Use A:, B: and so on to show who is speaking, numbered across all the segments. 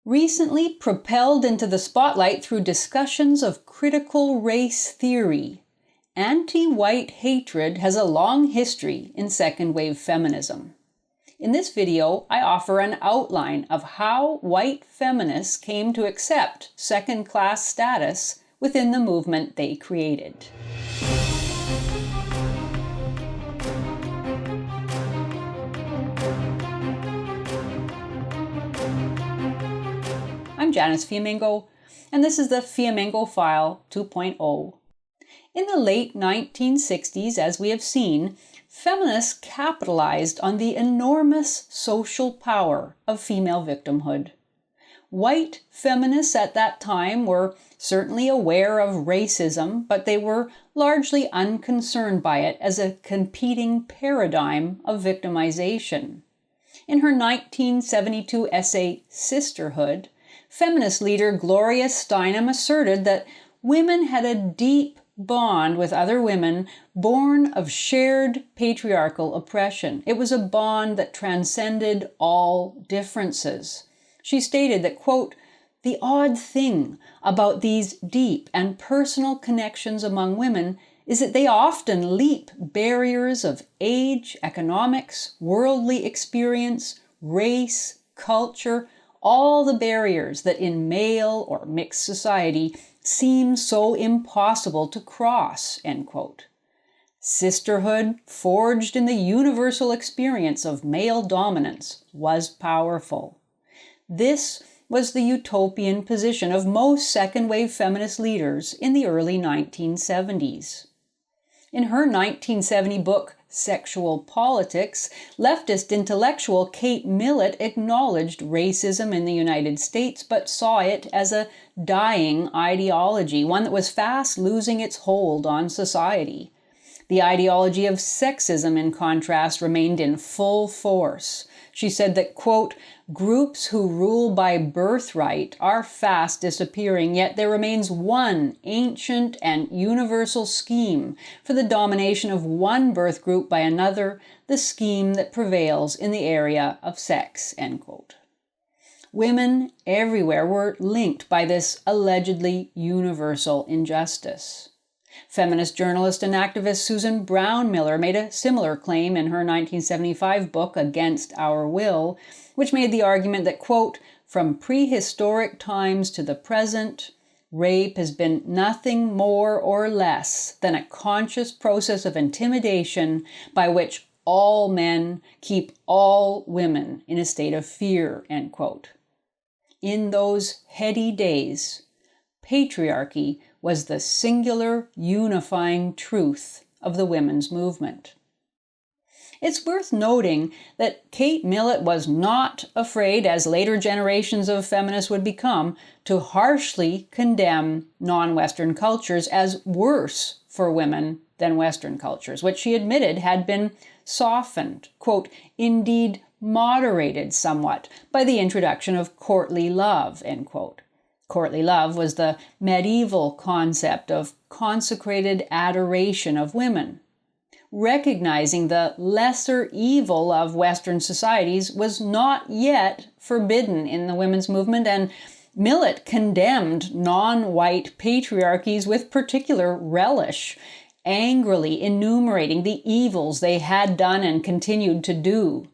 A: recently propelled into the spotlight through discussions of critical race theory. Anti-white hatred has a long history in second-wave feminism. In this video, I offer an outline of how white feminists came to accept second-class status within the movement they created. I'm Janice Fiamengo, and this is the Fiamengo File 2.0. In the late 1960s, as we have seen, feminists capitalized on the enormous social power of female victimhood. White feminists at that time were certainly aware of racism, but they were largely unconcerned by it as a competing paradigm of victimization. In her 1972 essay, Sisterhood, feminist leader Gloria Steinem asserted that women had a deep bond with other women born of shared patriarchal oppression. It was a bond that transcended all differences. She stated that, quote, "The odd thing about these deep and personal connections among women is that they often leap barriers of age, economics, worldly experience, race, culture, all the barriers that in male or mixed society seem so impossible to cross," end quote. Sisterhood, forged in the universal experience of male dominance, was powerful. This was the utopian position of most second-wave feminist leaders in the early 1970s. In her 1970 book, Sexual Politics, leftist intellectual Kate Millett acknowledged racism in the United States, but saw it as a dying ideology, one that was fast losing its hold on society. The ideology of sexism, in contrast, remained in full force. She said that, quote, "Groups who rule by birthright are fast disappearing, yet there remains one ancient and universal scheme for the domination of one birth group by another, the scheme that prevails in the area of sex," end quote. Women everywhere were linked by this allegedly universal injustice. Feminist journalist and activist Susan Brown Miller made a similar claim in her 1975 book, Against Our Will, which made the argument that, quote, "From prehistoric times to the present, rape has been nothing more or less than a conscious process of intimidation by which all men keep all women in a state of fear," end quote. In those heady days, patriarchy was the singular unifying truth of the women's movement. It's worth noting that Kate Millett was not afraid, as later generations of feminists would become, to harshly condemn non-Western cultures as worse for women than Western cultures, which she admitted had been softened, quote, "indeed moderated somewhat by the introduction of courtly love," end quote. Courtly love was the medieval concept of consecrated adoration of women. Recognizing the lesser evil of Western societies was not yet forbidden in the women's movement, and Millett condemned non-white patriarchies with particular relish, angrily enumerating the evils they had done and continued to do.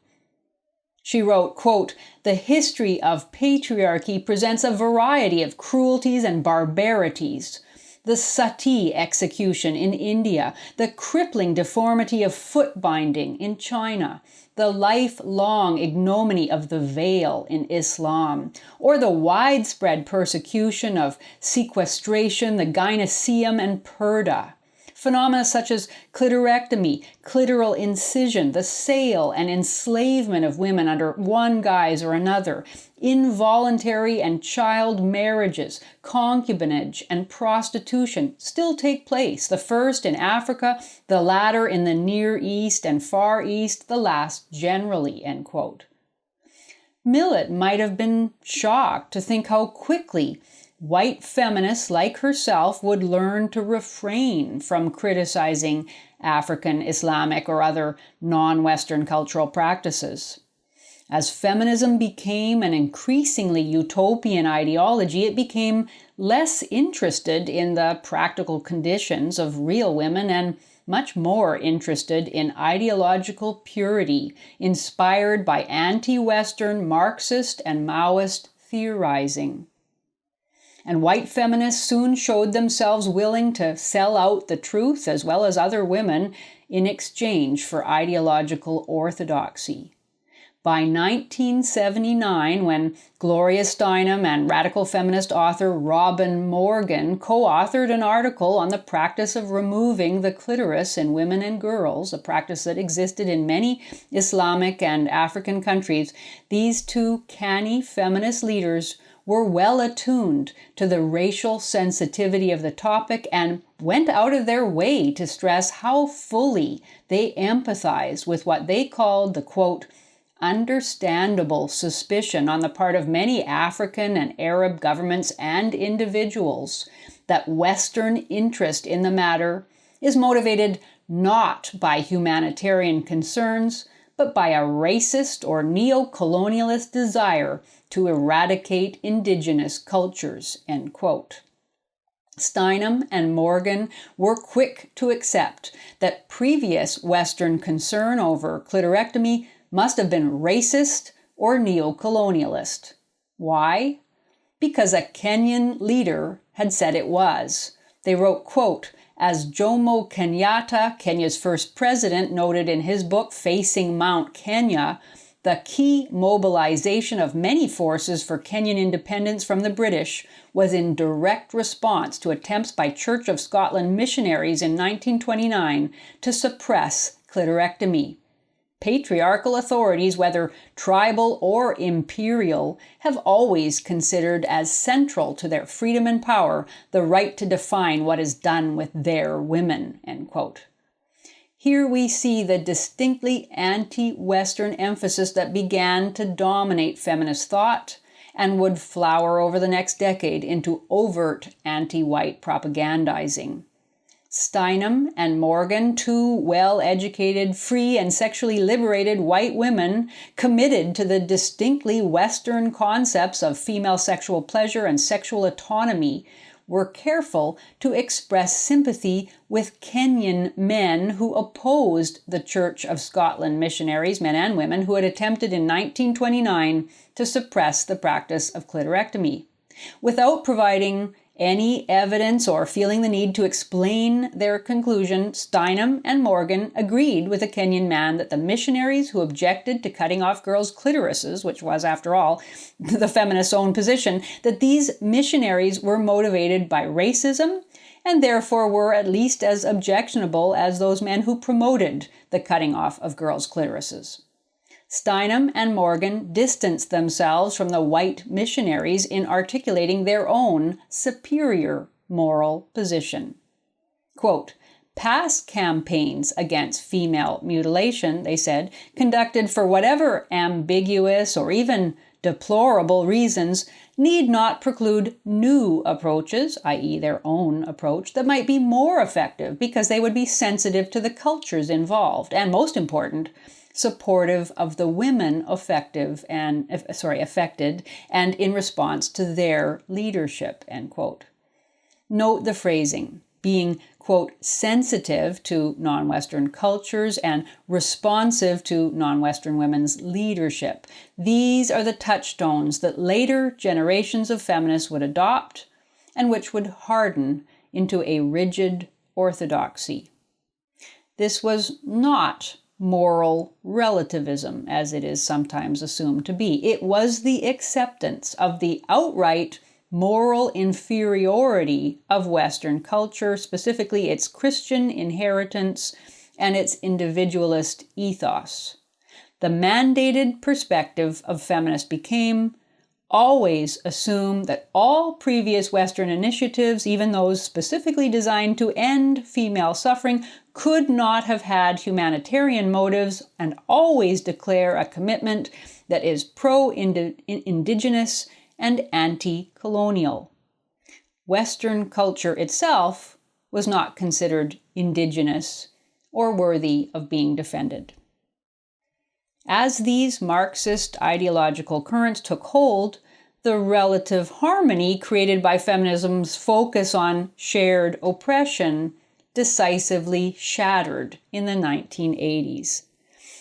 A: She wrote, quote, "The history of patriarchy presents a variety of cruelties and barbarities. The sati execution in India, the crippling deformity of foot binding in China, the lifelong ignominy of the veil in Islam, or the widespread persecution of sequestration, the gynoecium, and purdah. Phenomena such as clitorectomy, clitoral incision, the sale and enslavement of women under one guise or another, involuntary and child marriages, concubinage, and prostitution still take place, the first in Africa, the latter in the Near East and Far East, the last generally," end quote. Millett might have been shocked to think how quickly white feminists like herself would learn to refrain from criticizing African, Islamic, or other non-Western cultural practices. As feminism became an increasingly utopian ideology, it became less interested in the practical conditions of real women and much more interested in ideological purity, inspired by anti-Western Marxist and Maoist theorizing. And white feminists soon showed themselves willing to sell out the truth as well as other women in exchange for ideological orthodoxy. By 1979, when Gloria Steinem and radical feminist author Robin Morgan co-authored an article on the practice of removing the clitoris in women and girls, a practice that existed in many Islamic and African countries, these two canny feminist leaders were well attuned to the racial sensitivity of the topic and went out of their way to stress how fully they empathized with what they called the, quote, understandable suspicion on the part of many African and Arab governments and individuals that Western interest in the matter is motivated not by humanitarian concerns, but by a racist or neo-colonialist desire to eradicate indigenous cultures, end quote. Steinem and Morgan were quick to accept that previous Western concern over clitorectomy must have been racist or neo-colonialist. Why? Because a Kenyan leader had said it was. They wrote, quote, as Jomo Kenyatta, Kenya's first president, noted in his book, Facing Mount Kenya, the key mobilization of many forces for Kenyan independence from the British was in direct response to attempts by Church of Scotland missionaries in 1929 to suppress clitorectomy. Patriarchal authorities, whether tribal or imperial, have always considered as central to their freedom and power the right to define what is done with their women, end quote. Here we see the distinctly anti-Western emphasis that began to dominate feminist thought and would flower over the next decade into overt anti-white propagandizing. Steinem and Morgan, two well-educated, free, and sexually liberated white women committed to the distinctly Western concepts of female sexual pleasure and sexual autonomy, were careful to express sympathy with Kenyan men who opposed the Church of Scotland missionaries, men and women, who had attempted in 1929 to suppress the practice of clitorectomy. Without providing any evidence or feeling the need to explain their conclusion, Steinem and Morgan agreed with a Kenyan man that the missionaries who objected to cutting off girls' clitorises, which was, after all, the feminists' own position, that these missionaries were motivated by racism and therefore were at least as objectionable as those men who promoted the cutting off of girls' clitorises. Steinem and Morgan distanced themselves from the white missionaries in articulating their own superior moral position. Quote, past campaigns against female mutilation, they said, conducted for whatever ambiguous or even deplorable reasons, need not preclude new approaches, i.e. their own approach, that might be more effective because they would be sensitive to the cultures involved, and most important, supportive of the women affected and in response to their leadership, end quote. Note the phrasing, being, quote, sensitive to non-Western cultures and responsive to non-Western women's leadership. These are the touchstones that later generations of feminists would adopt and which would harden into a rigid orthodoxy. This was not moral relativism, as it is sometimes assumed to be. It was the acceptance of the outright moral inferiority of Western culture, specifically its Christian inheritance and its individualist ethos. The mandated perspective of feminists became always assume that all previous Western initiatives, even those specifically designed to end female suffering, could not have had humanitarian motives, and always declare a commitment that is pro-indigenous and anti-colonial. Western culture itself was not considered indigenous or worthy of being defended. As these Marxist ideological currents took hold, the relative harmony created by feminism's focus on shared oppression decisively shattered in the 1980s.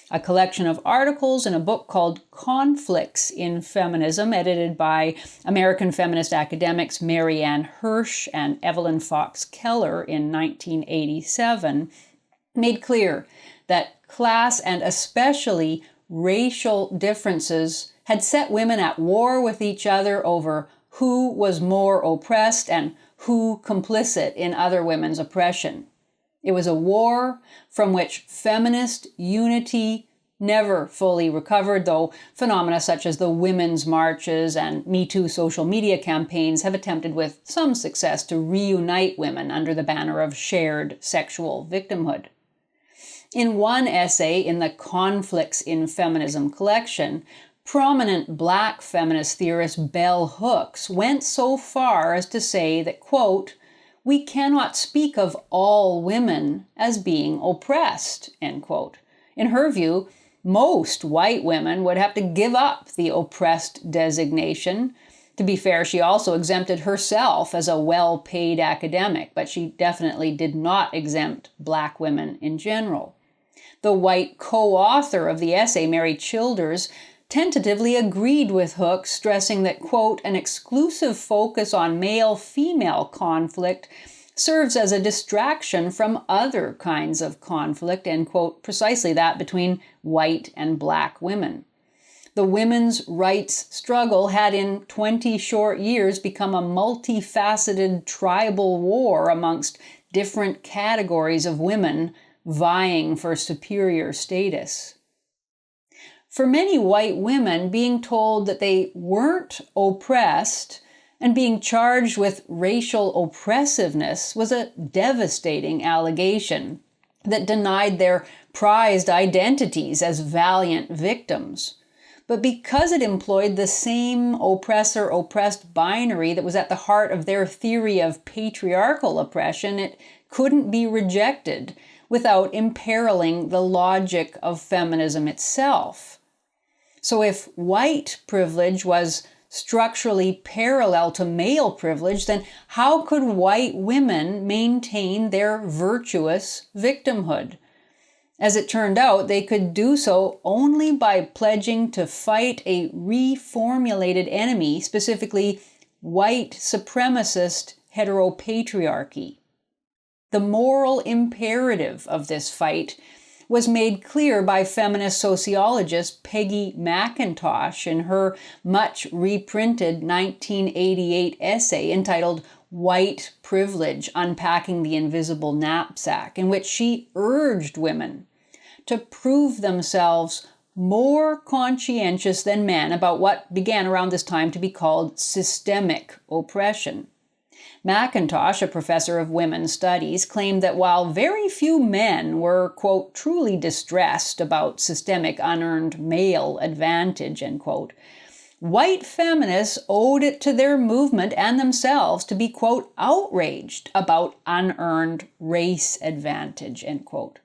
A: A collection of articles in a book called Conflicts in Feminism, edited by American feminist academics Mary Ann Hirsch and Evelyn Fox Keller in 1987, made clear that class and especially racial differences had set women at war with each other over who was more oppressed and who complicit in other women's oppression. It was a war from which feminist unity never fully recovered, though phenomena such as the women's marches and Me Too social media campaigns have attempted with some success to reunite women under the banner of shared sexual victimhood. In one essay in the Conflicts in Feminism collection, prominent Black feminist theorist Bell Hooks went so far as to say that, quote, "We cannot speak of all women as being oppressed," end quote. In her view, most white women would have to give up the oppressed designation. To be fair, she also exempted herself as a well-paid academic, but she definitely did not exempt Black women in general. The white co-author of the essay, Mary Childers, tentatively agreed with Hooks, stressing that, quote, "an exclusive focus on male-female conflict serves as a distraction from other kinds of conflict," end quote, precisely that between white and Black women. The women's rights struggle had in 20 short years become a multifaceted tribal war amongst different categories of women vying for superior status. For many white women, being told that they weren't oppressed and being charged with racial oppressiveness was a devastating allegation that denied their prized identities as valiant victims. But because it employed the same oppressor-oppressed binary that was at the heart of their theory of patriarchal oppression, it couldn't be rejected without imperiling the logic of feminism itself. So if white privilege was structurally parallel to male privilege, then how could white women maintain their virtuous victimhood? As it turned out, they could do so only by pledging to fight a reformulated enemy, specifically white supremacist heteropatriarchy. The moral imperative of this fight was made clear by feminist sociologist Peggy McIntosh in her much reprinted 1988 essay entitled White Privilege: Unpacking the Invisible Knapsack, in which she urged women to prove themselves more conscientious than men about what began around this time to be called systemic oppression. McIntosh, a professor of women's studies, claimed that while very few men were, quote, truly distressed about systemic unearned male advantage, end quote, white feminists owed it to their movement and themselves to be, quote, outraged about unearned race advantage, end quote.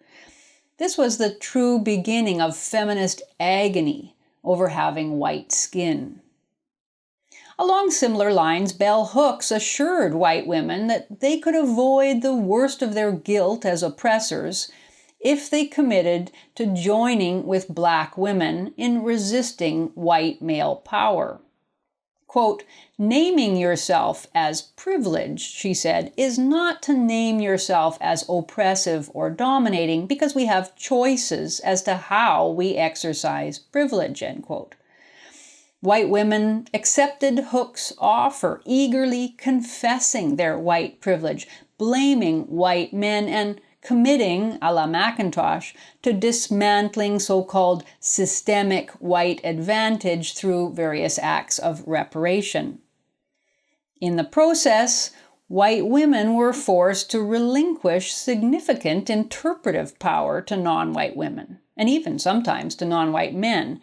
A: This was the true beginning of feminist agony over having white skin. Along similar lines, Bell Hooks assured white women that they could avoid the worst of their guilt as oppressors if they committed to joining with Black women in resisting white male power. Quote, "Naming yourself as privileged," she said, "is not to name yourself as oppressive or dominating because we have choices as to how we exercise privilege," end quote. White women accepted Hooks' offer, eagerly confessing their white privilege, blaming white men, and committing, a la McIntosh, to dismantling so-called systemic white advantage through various acts of reparation. In the process, white women were forced to relinquish significant interpretive power to non-white women, and even sometimes to non-white men.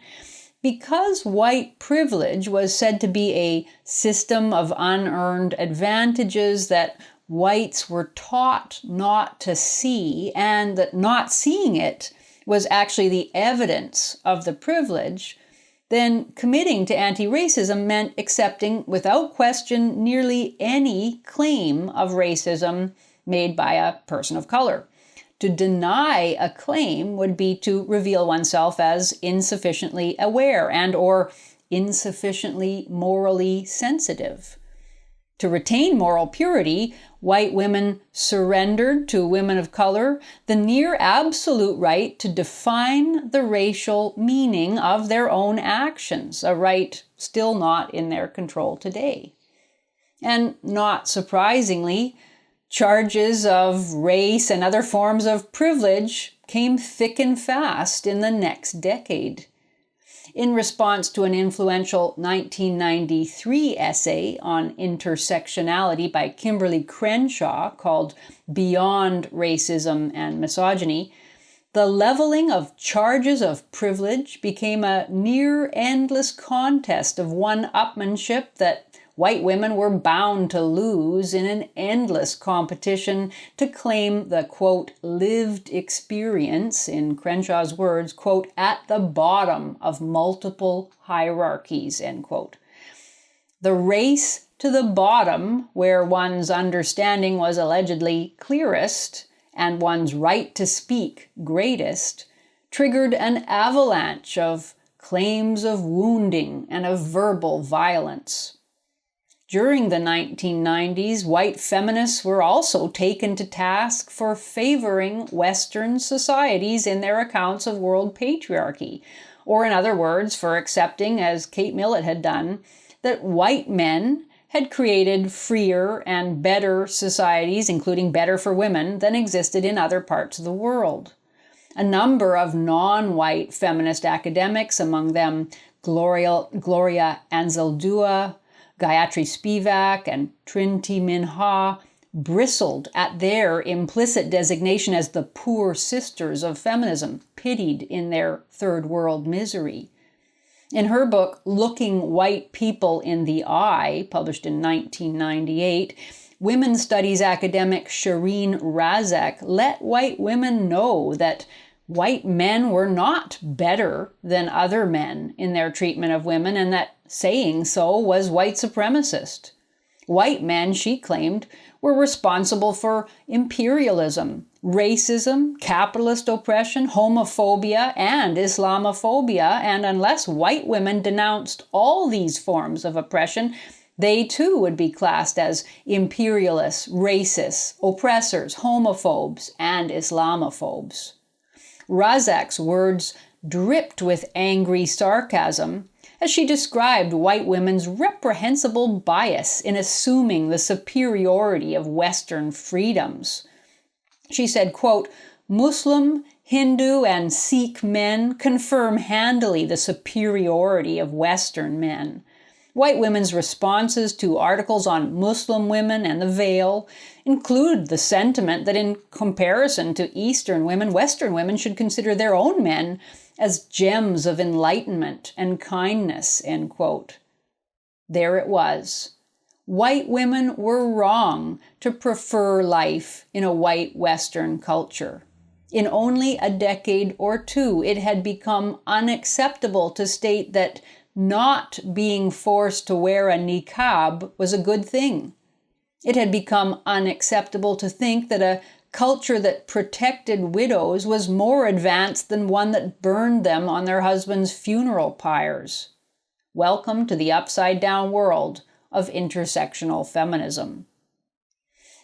A: Because white privilege was said to be a system of unearned advantages that whites were taught not to see, and that not seeing it was actually the evidence of the privilege, then committing to anti-racism meant accepting without question nearly any claim of racism made by a person of color. To deny a claim would be to reveal oneself as insufficiently aware and or insufficiently morally sensitive. To retain moral purity, white women surrendered to women of color the near absolute right to define the racial meaning of their own actions, a right still not in their control today. And not surprisingly, charges of race and other forms of privilege came thick and fast in the next decade. In response to an influential 1993 essay on intersectionality by Kimberly Crenshaw called Beyond Racism and Misogyny, the leveling of charges of privilege became a near endless contest of one-upmanship that white women were bound to lose in an endless competition to claim the, quote, lived experience, in Crenshaw's words, quote, at the bottom of multiple hierarchies, end quote. The race to the bottom, where one's understanding was allegedly clearest and one's right to speak greatest, triggered an avalanche of claims of wounding and of verbal violence. During the 1990s, white feminists were also taken to task for favoring Western societies in their accounts of world patriarchy, or in other words, for accepting, as Kate Millett had done, that white men had created freer and better societies, including better for women, than existed in other parts of the world. A number of non-white feminist academics, among them Gloria Anzaldúa, Gayatri Spivak, and Trinity Minha, bristled at their implicit designation as the poor sisters of feminism, pitied in their third world misery. In her book, Looking White People in the Eye, published in 1998, women's studies academic Shireen Razak let white women know that white men were not better than other men in their treatment of women, and that saying so was white supremacist. White men, she claimed, were responsible for imperialism, racism, capitalist oppression, homophobia, and Islamophobia, and unless white women denounced all these forms of oppression, they too would be classed as imperialists, racists, oppressors, homophobes, and Islamophobes. Razak's words dripped with angry sarcasm as she described white women's reprehensible bias in assuming the superiority of Western freedoms. She said, quote, Muslim, Hindu, and Sikh men confirm handily the superiority of Western men. White women's responses to articles on Muslim women and the veil include the sentiment that in comparison to Eastern women, Western women should consider their own men as gems of enlightenment and kindness, end quote. There it was. White women were wrong to prefer life in a white Western culture. In only a decade or two, it had become unacceptable to state that not being forced to wear a niqab was a good thing. It had become unacceptable to think that a culture that protected widows was more advanced than one that burned them on their husbands' funeral pyres. Welcome to the upside-down world of intersectional feminism.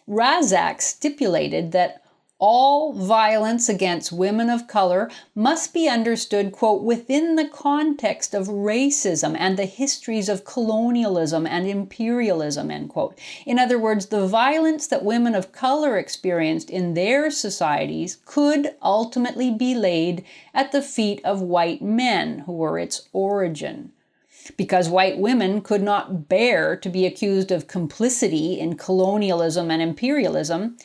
A: Razak stipulated that all violence against women of color must be understood, quote, within the context of racism and the histories of colonialism and imperialism, end quote. In other words, the violence that women of color experienced in their societies could ultimately be laid at the feet of white men who were its origin. Because white women could not bear to be accused of complicity in colonialism and imperialism,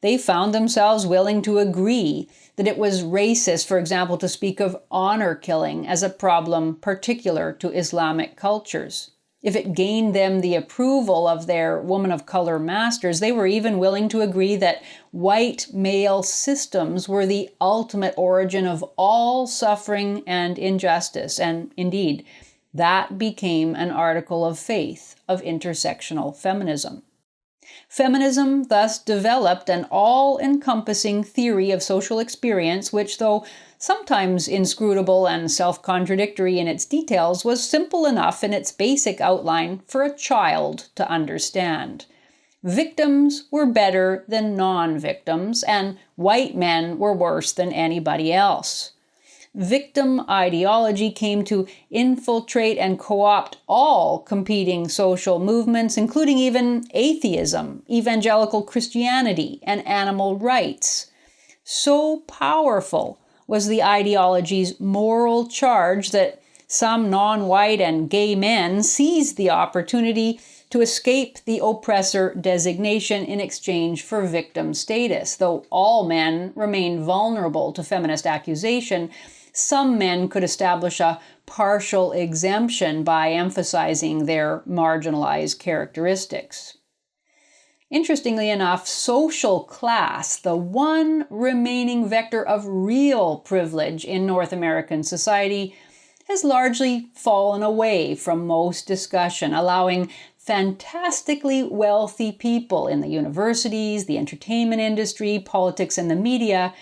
A: they found themselves willing to agree that it was racist, for example, to speak of honor killing as a problem particular to Islamic cultures. If it gained them the approval of their woman of color masters, they were even willing to agree that white male systems were the ultimate origin of all suffering and injustice. And indeed, that became an article of faith of intersectional feminism. Feminism thus developed an all-encompassing theory of social experience, which, though sometimes inscrutable and self-contradictory in its details, was simple enough in its basic outline for a child to understand. Victims were better than non-victims, and white men were worse than anybody else. Victim ideology came to infiltrate and co-opt all competing social movements, including even atheism, evangelical Christianity, and animal rights. So powerful was the ideology's moral charge that some non-white and gay men seized the opportunity to escape the oppressor designation in exchange for victim status. Though all men remained vulnerable to feminist accusation, some men could establish a partial exemption by emphasizing their marginalized characteristics. Interestingly enough, social class, the one remaining vector of real privilege in North American society, has largely fallen away from most discussion, allowing fantastically wealthy people in the universities, the entertainment industry, politics, and the media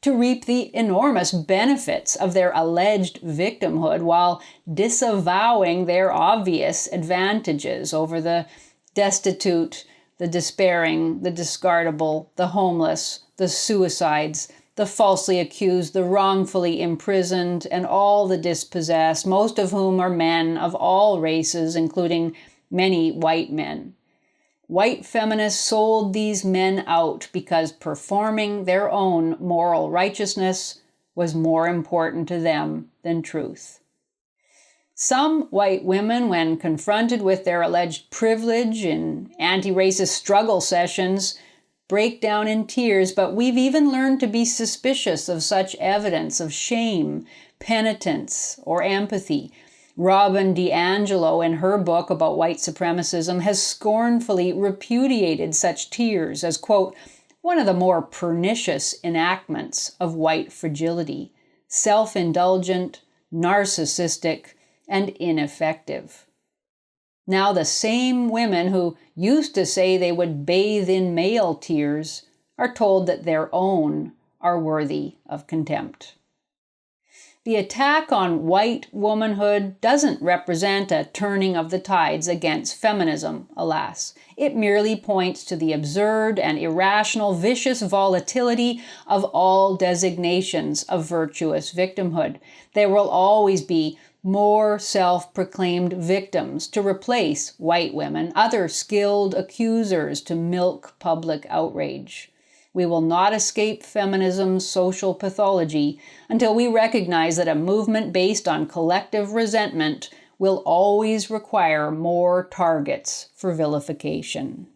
A: to reap the enormous benefits of their alleged victimhood while disavowing their obvious advantages over the destitute, the despairing, the discardable, the homeless, the suicides, the falsely accused, the wrongfully imprisoned, and all the dispossessed, most of whom are men of all races, including many white men. White feminists sold these men out because performing their own moral righteousness was more important to them than truth. Some white women, when confronted with their alleged privilege in anti-racist struggle sessions, break down in tears, but we've even learned to be suspicious of such evidence of shame, penitence, or empathy. Robin DiAngelo, in her book about white supremacism, has scornfully repudiated such tears as, quote, one of the more pernicious enactments of white fragility, self-indulgent, narcissistic, and ineffective. Now the same women who used to say they would bathe in male tears are told that their own are worthy of contempt. The attack on white womanhood doesn't represent a turning of the tides against feminism, alas. It merely points to the absurd and irrational, vicious volatility of all designations of virtuous victimhood. There will always be more self-proclaimed victims to replace white women, other skilled accusers to milk public outrage. We will not escape feminism's social pathology until we recognize that a movement based on collective resentment will always require more targets for vilification.